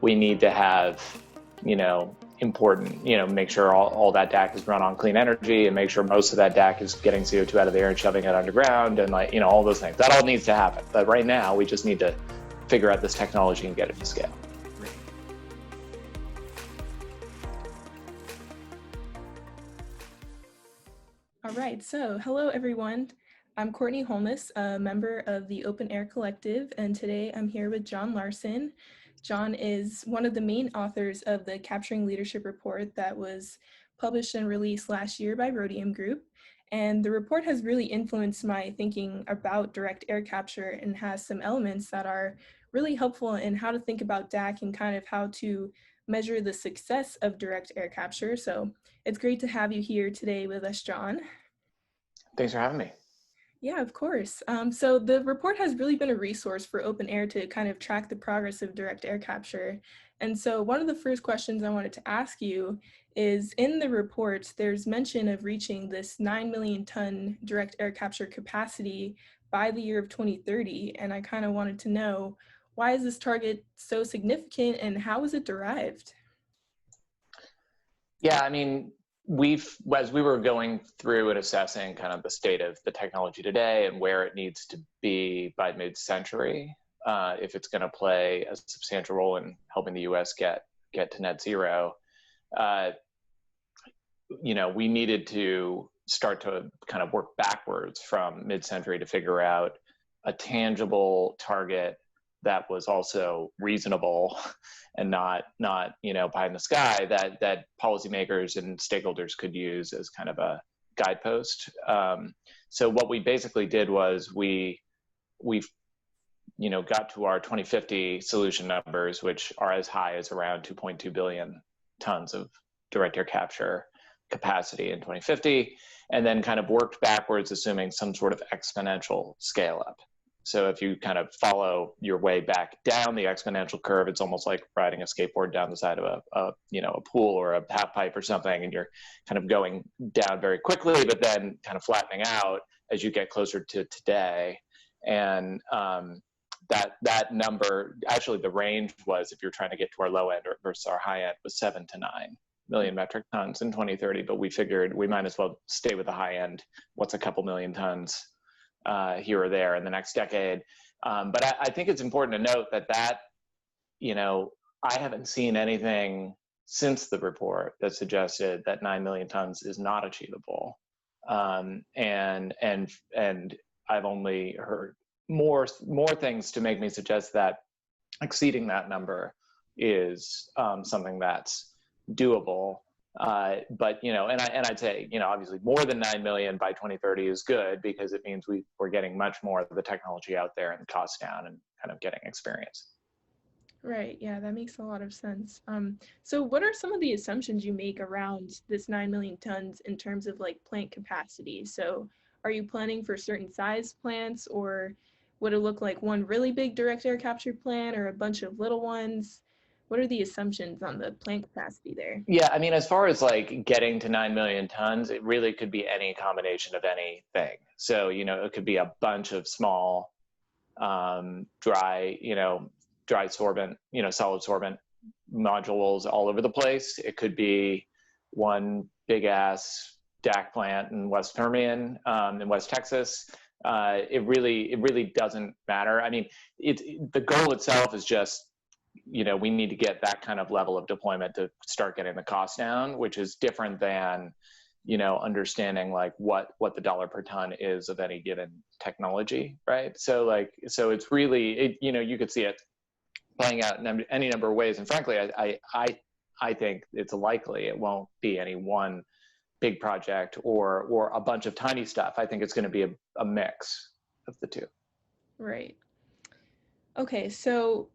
we need to have, important, make sure all that DAC is run on clean energy and make sure most of that DAC is getting CO2 out of the air and shoving it underground and all those things. That all needs to happen. But right now, we just need to figure out this technology and get it to scale. All right, so hello everyone. I'm Courtni Holness, a member of the OpenAir Collective, and today I'm here with John Larsen. John is one of the main authors of the Capturing Leadership report that was published and released last year by Rhodium Group. And the report has really influenced my thinking about direct air capture and has some elements that are really helpful in how to think about DAC and kind of how to measure the success of direct air capture. So it's great to have you here today with us, John. Thanks for having me. Yeah, of course. So the report has really been a resource for OpenAir to kind of track the progress of direct air capture. And so one of the first questions I wanted to ask you is, in the report, there's mention of reaching this 9 million ton direct air capture capacity by the year of 2030. And I kind of wanted to know, why is this target so significant and how is it derived? Yeah, I mean, as we were going through and assessing kind of the state of the technology today and where it needs to be by mid-century, if it's going to play a substantial role in helping the U.S. get to net zero, we needed to start to kind of work backwards from mid-century to figure out a tangible target that was also reasonable and not pie in the sky, that policymakers and stakeholders could use as kind of a guidepost. So what we basically did was we got to our 2050 solution numbers, which are as high as around 2.2 billion tons of direct air capture capacity in 2050, and then kind of worked backwards, assuming some sort of exponential scale up. So if you kind of follow your way back down the exponential curve, it's almost like riding a skateboard down the side of a pool or a half pipe or something, and you're kind of going down very quickly, but then kind of flattening out as you get closer to today. And that number, actually the range was, if you're trying to get to our low end versus our high end, was 7 to 9 million metric tons in 2030. But we figured we might as well stay with the high end. What's a couple million tons here or there in the next decade. But I think it's important to note that I haven't seen anything since the report that suggested that 9 million tons is not achievable. And I've only heard more things to make me suggest that exceeding that number is something that's doable. But I'd say obviously more than 9 million by 2030 is good, because it means we're getting much more of the technology out there and costs down and kind of getting experience. Right, yeah, that makes a lot of sense. So what are some of the assumptions you make around this 9 million tons in terms of like plant capacity? So are you planning for certain size plants, or would it look like one really big direct air capture plant or a bunch of little ones? What are the assumptions on the plant capacity there? Yeah, I mean, as far as like getting to 9 million tons, it really could be any combination of anything. So, it could be a bunch of small, dry sorbent, solid sorbent modules all over the place. It could be one big ass DAC plant in West Permian, in West Texas. It really doesn't matter. I mean, the goal itself is just, we need to get that kind of level of deployment to start getting the cost down, which is different than, understanding like what the dollar per ton is of any given technology, right? So it's really, you could see it playing out in any number of ways. And frankly, I think it's likely it won't be any one big project or a bunch of tiny stuff. I think it's going to be a mix of the two. Right. Okay, so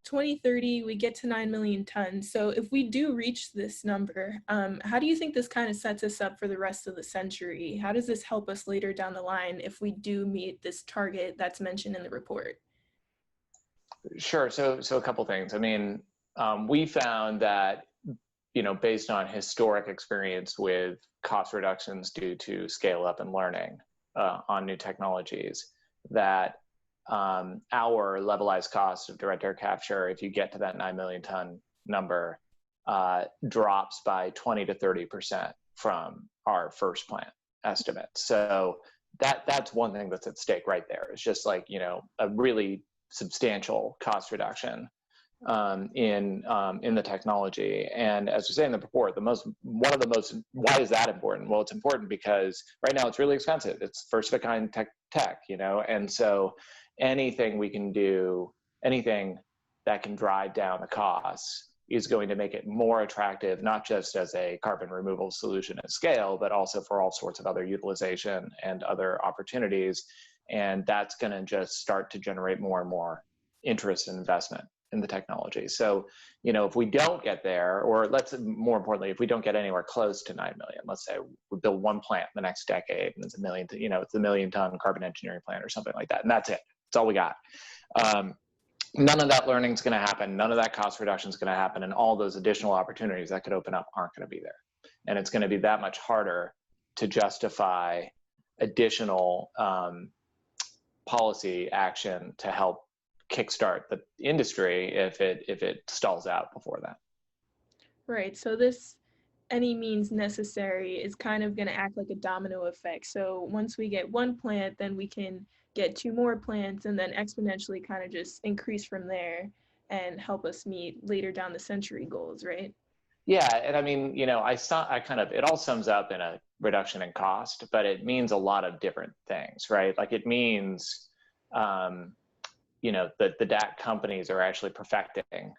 2030, we get to 9 million tons. So if we do reach this number, how do you think this kind of sets us up for the rest of the century? How does this help us later down the line if we do meet this target that's mentioned in the report? Sure. So a couple things. I mean, we found that, based on historic experience with cost reductions due to scale up and learning on new technologies, that our levelized cost of direct air capture, if you get to that 9 million ton number, drops by 20 to 30% from our first plant estimate. So that's one thing that's at stake right there. It's just like, you know, a really substantial cost reduction in the technology. And as we say in the report, why is that important? Well, it's important because right now it's really expensive. It's first of a kind tech, you know, and so anything we can do, anything that can drive down the costs is going to make it more attractive, not just as a carbon removal solution at scale, but also for all sorts of other utilization and other opportunities. And that's going to just start to generate more and more interest and investment in the technology. So, you know, if we don't get there, or more importantly, if we don't get anywhere close to 9 million, let's say we build one plant in the next decade and it's it's a 1 million ton carbon engineering plant or something like that. And that's it. That's all we got. None of that learning is going to happen. None of that cost reduction is going to happen. And all those additional opportunities that could open up aren't going to be there. And it's going to be that much harder to justify additional policy action to help kickstart the industry if it stalls out before that. Right. So this any means necessary is kind of going to act like a domino effect. So once we get one plant, then we can get 2 more plants and then exponentially kind of just increase from there and help us meet later down the century goals, right? Yeah, and I mean, you know, it all sums up in a reduction in cost, but it means a lot of different things, right? Like it means, you know, that the DAC companies are actually perfecting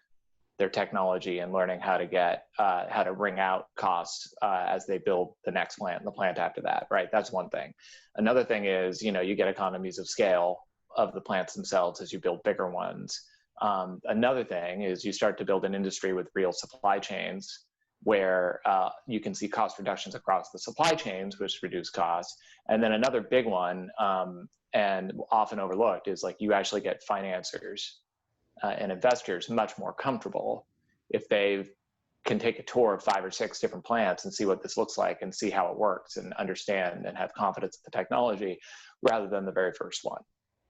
their technology and learning how to wring out costs as they build the next plant and the plant after that, right? That's one thing. Another thing is, you know, you get economies of scale of the plants themselves as you build bigger ones. Another thing is you start to build an industry with real supply chains where you can see cost reductions across the supply chains, which reduce costs. And then another big one, and often overlooked, is like you actually get financiers and investors much more comfortable if they can take a tour of 5 or 6 different plants and see what this looks like and see how it works and understand and have confidence in the technology rather than the very first one.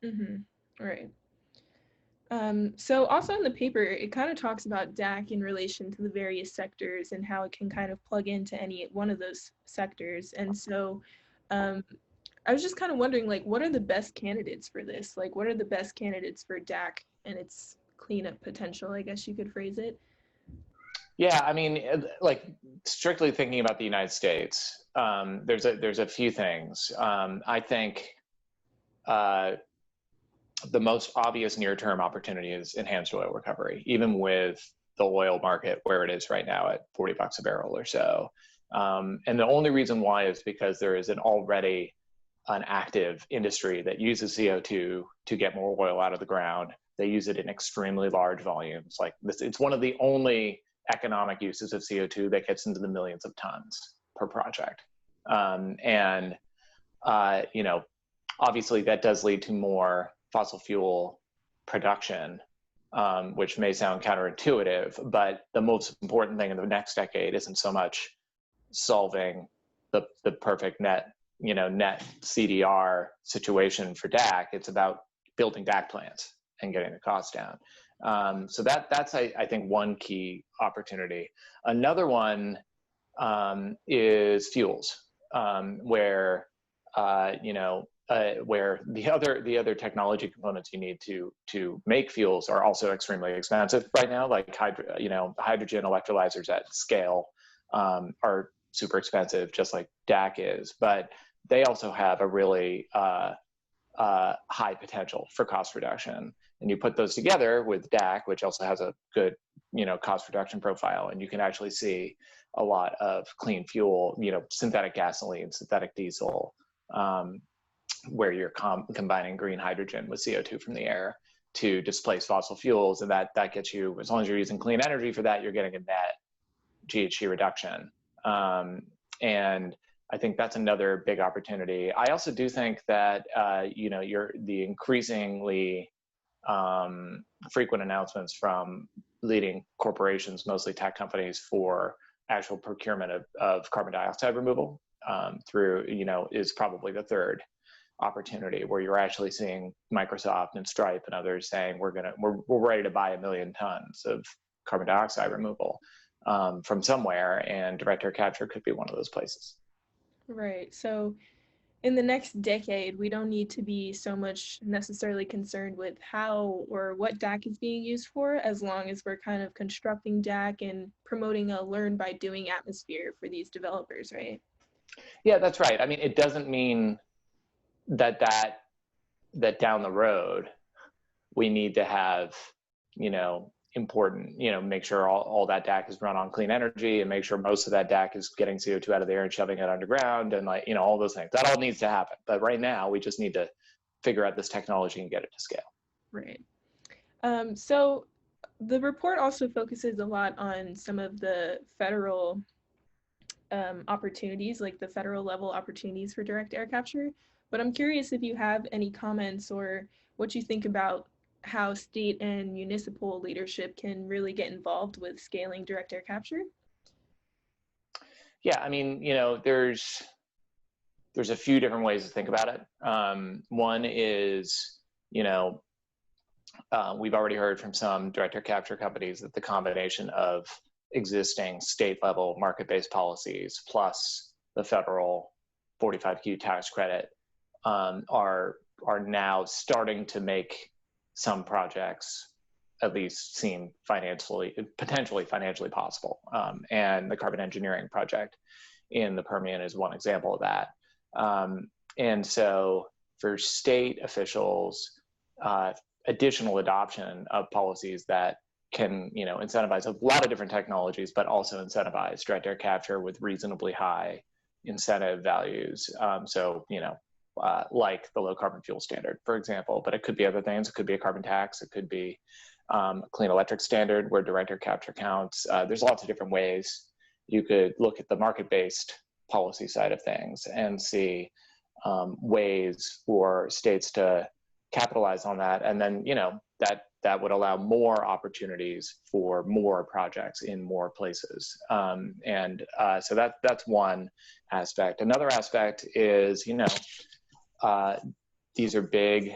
Mm-hmm. Right. So also in the paper, it kind of talks about DAC in relation to the various sectors and how it can kind of plug into any one of those sectors. And so I was just kind of wondering, like, what are the best candidates for this? Like, what are the best candidates for DAC and its cleanup potential, I guess you could phrase it? Yeah, I mean, like strictly thinking about the United States, there's a few things. I think the most obvious near-term opportunity is enhanced oil recovery, even with the oil market where it is right now at $40 a barrel or so. And the only reason why is because there is already an active industry that uses CO2 to get more oil out of the ground. They use it in extremely large volumes. Like this, it's one of the only economic uses of CO2 that gets into the millions of tons per project. You know, obviously that does lead to more fossil fuel production, which may sound counterintuitive, but the most important thing in the next decade isn't so much solving the perfect net CDR situation for DAC. It's about building DAC plants and getting the cost down. So that's I think one key opportunity. Another one is fuels, where where the other technology components you need to make fuels are also extremely expensive right now. Like hydrogen electrolyzers at scale are super expensive, just like DAC is, but they also have a really high potential for cost reduction. And you put those together with DAC, which also has a good cost reduction profile, and you can actually see a lot of clean fuel, synthetic gasoline, synthetic diesel, where you're combining green hydrogen with CO2 from the air to displace fossil fuels. And that gets you, as long as you're using clean energy for that, you're getting a net GHG reduction. And I think that's another big opportunity. I also do think that, the increasingly frequent announcements from leading corporations, mostly tech companies, for actual procurement of carbon dioxide removal through, is probably the third opportunity where you're actually seeing Microsoft and Stripe and others saying we're ready to buy 1 million tons of carbon dioxide removal from somewhere, and direct air capture could be one of those places. Right. So in the next decade, we don't need to be so much necessarily concerned with how or what DAC is being used for, as long as we're kind of constructing DAC and promoting a learn by doing atmosphere for these developers, right? Yeah, that's right. I mean, it doesn't mean that down the road we need to have, important, make sure all that DAC is run on clean energy, and make sure most of that DAC is getting CO2 out of the air and shoving it underground, and all those things. That all needs to happen. But right now, we just need to figure out this technology and get it to scale. Right. So the report also focuses a lot on some of the federal opportunities, like the federal level opportunities for direct air capture. But I'm curious if you have any comments or what you think about how state and municipal leadership can really get involved with scaling direct air capture. Yeah, I mean, there's a few different ways to think about it. One is, we've already heard from some direct air capture companies that the combination of existing state level market-based policies plus the federal 45Q tax credit are now starting to make some projects at least seem potentially financially possible. And the carbon engineering project in the Permian is one example of that. And so for state officials, additional adoption of policies that can, incentivize a lot of different technologies, but also incentivize direct air capture with reasonably high incentive values. Like the low carbon fuel standard, for example, but it could be other things. It could be a carbon tax. It could be a clean electric standard where direct air capture counts. There's lots of different ways. You could look at the market-based policy side of things and see ways for states to capitalize on that. And then, that would allow more opportunities for more projects in more places. So that's one aspect. Another aspect is, these are big,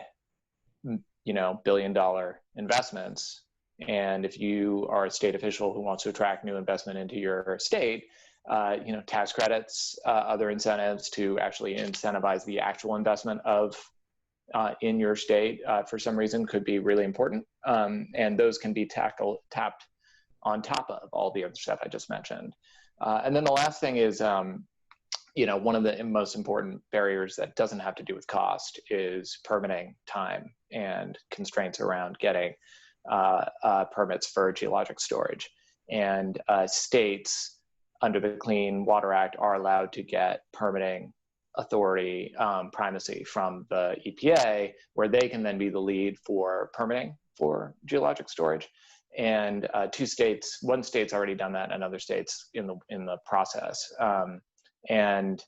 billion-dollar investments. And if you are a state official who wants to attract new investment into your state, tax credits, other incentives to actually incentivize the actual investment in your state for some reason could be really important. And those can be tapped on top of all the other stuff I just mentioned. And then the last thing is, one of the most important barriers that doesn't have to do with cost is permitting time and constraints around getting permits for geologic storage. And states under the Clean Water Act are allowed to get permitting authority primacy from the EPA, where they can then be the lead for permitting for geologic storage. And one state's already done that, and another state's in the process. And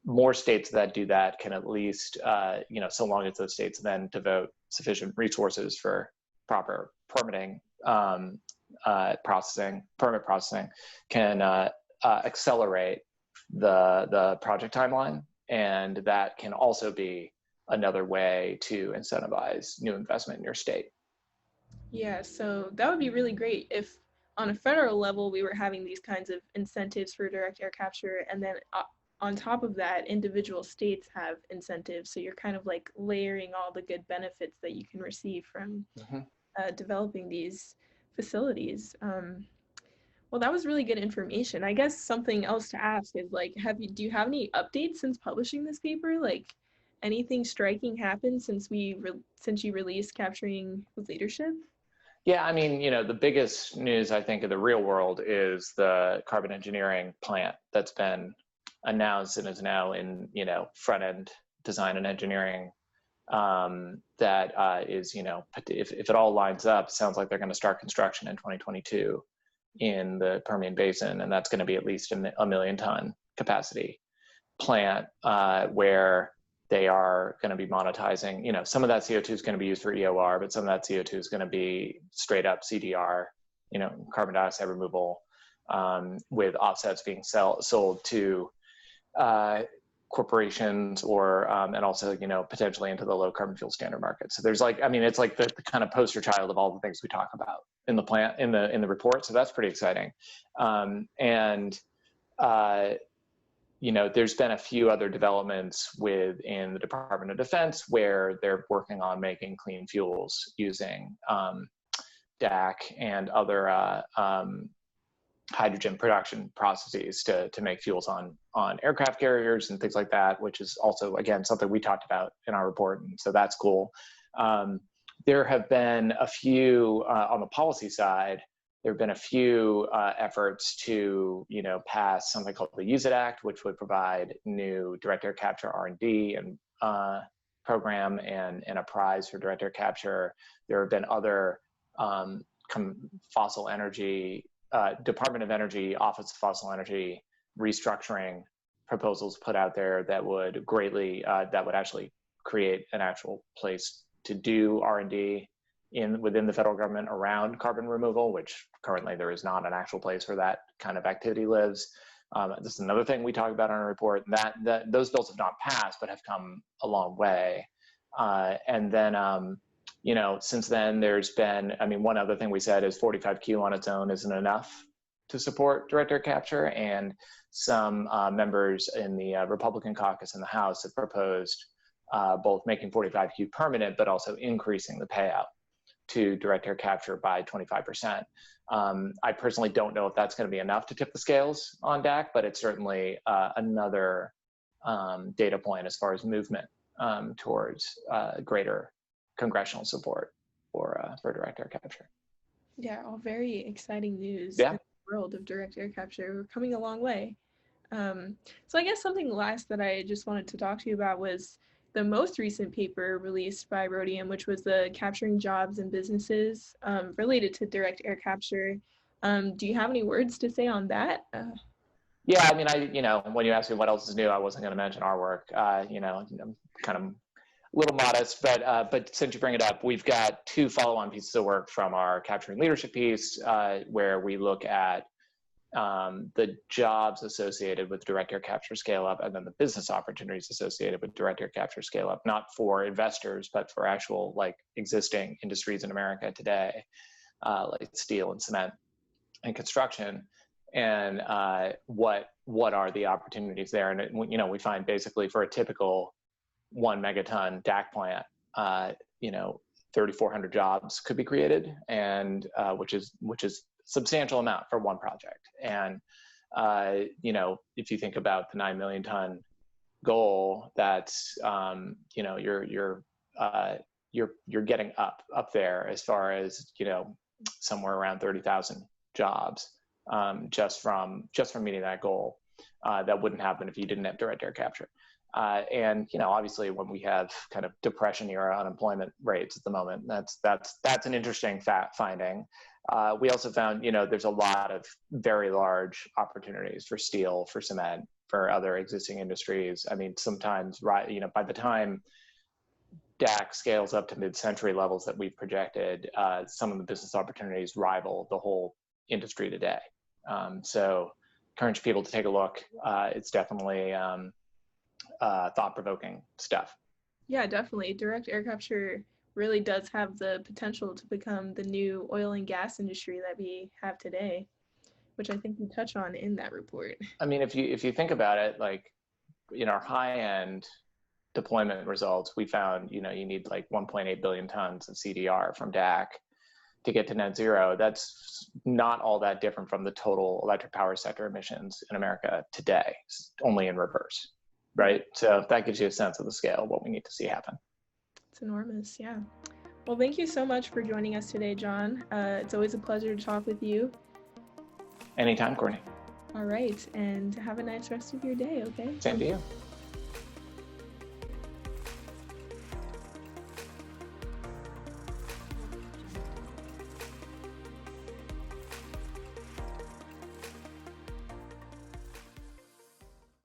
more states that do that can at least, so long as those states then devote sufficient resources for proper permitting permit processing, can accelerate the project timeline. And that can also be another way to incentivize new investment in your state. Yeah, so that would be really great if on a federal level we were having these kinds of incentives for direct air capture, and then on top of that, individual states have incentives. So you're kind of like layering all the good benefits that you can receive from developing these facilities. Well, that was really good information. I guess something else to ask is like, do you have any updates since publishing this paper? Like, anything striking happened since since you released Capturing with Leadership? Yeah, I mean, the biggest news I think in the real world is the carbon engineering plant that's been announced and is now in, front end design and engineering. That is, if it all lines up, sounds like they're going to start construction in 2022 in the Permian Basin, and that's going to be at least a 1 million ton capacity plant where they are going to be monetizing, some of that CO2 is going to be used for EOR, but some of that CO2 is going to be straight up CDR, carbon dioxide removal, with offsets being sold to corporations or and also potentially into the low carbon fuel standard market. So there's like, I mean, it's like the kind of poster child of all the things we talk about in the plant in the report. So that's pretty exciting. There's been a few other developments within the Department of Defense where they're working on making clean fuels using DAC and other hydrogen production processes to make fuels on aircraft carriers and things like that, which is also, again, something we talked about in our report. And so that's cool. There have been a few, on the policy side, there have been a few efforts to, pass something called the Use It Act, which would provide new direct air capture R&D and program and a prize for direct air capture. There have been other fossil energy, Department of Energy, Office of Fossil Energy restructuring proposals put out there that would greatly, that would actually create an actual place to do R&D within the federal government around carbon removal, which currently there is not an actual place where that kind of activity lives. This is another thing we talk about in our report, that those bills have not passed, but have come a long way. And then, since then there's been, one other thing we said is 45Q on its own isn't enough to support direct air capture. And some members in the Republican caucus in the House have proposed both making 45Q permanent, but also increasing the payout to direct air capture by 25%. I personally don't know if that's going to be enough to tip the scales on DAC, but it's certainly another data point as far as movement towards greater congressional support for direct air capture. Yeah, all very exciting news. Yeah. In the world of direct air capture. We're coming a long way. So I guess something last that I just wanted to talk to you about was the most recent paper released by Rhodium, which was the Capturing Jobs and Businesses related to direct air capture. Do you have any words to say on that? Yeah, when you asked me what else is new, I wasn't going to mention our work. I'm kind of a little modest, but since you bring it up, we've got two follow-on pieces of work from our Capturing Leadership piece, where we look at the jobs associated with direct air capture scale up, and then the business opportunities associated with direct air capture scale up, not for investors, but for actual existing industries in America today, like steel and cement and construction, and what are the opportunities there. And we find basically for a typical 1 megaton DAC plant, 3,400 jobs could be created, and which is substantial amount for one project. And if you think about the 9 million ton goal, that's you're getting up there as far as somewhere around 30,000 jobs just from meeting that goal. That wouldn't happen if you didn't have direct air capture. And obviously when we have kind of depression era unemployment rates at the moment, that's an interesting finding. We also found, there's a lot of very large opportunities for steel, for cement, for other existing industries. Sometimes, by the time DAC scales up to mid-century levels that we've projected, some of the business opportunities rival the whole industry today. So encourage people to take a look. It's definitely thought-provoking stuff. Yeah, definitely. Direct air capture really does have the potential to become the new oil and gas industry that we have today, which I think we touch on in that report. If you think about it, in our high-end deployment results, we found, you need 1.8 billion tons of CDR from DAC to get to net zero. That's not all that different from the total electric power sector emissions in America today, only in reverse, right? So that gives you a sense of the scale of what we need to see happen. It's enormous, yeah. Well, thank you so much for joining us today, John. It's always a pleasure to talk with you. Anytime, Courtney. All right, and have a nice rest of your day, okay? Same to you.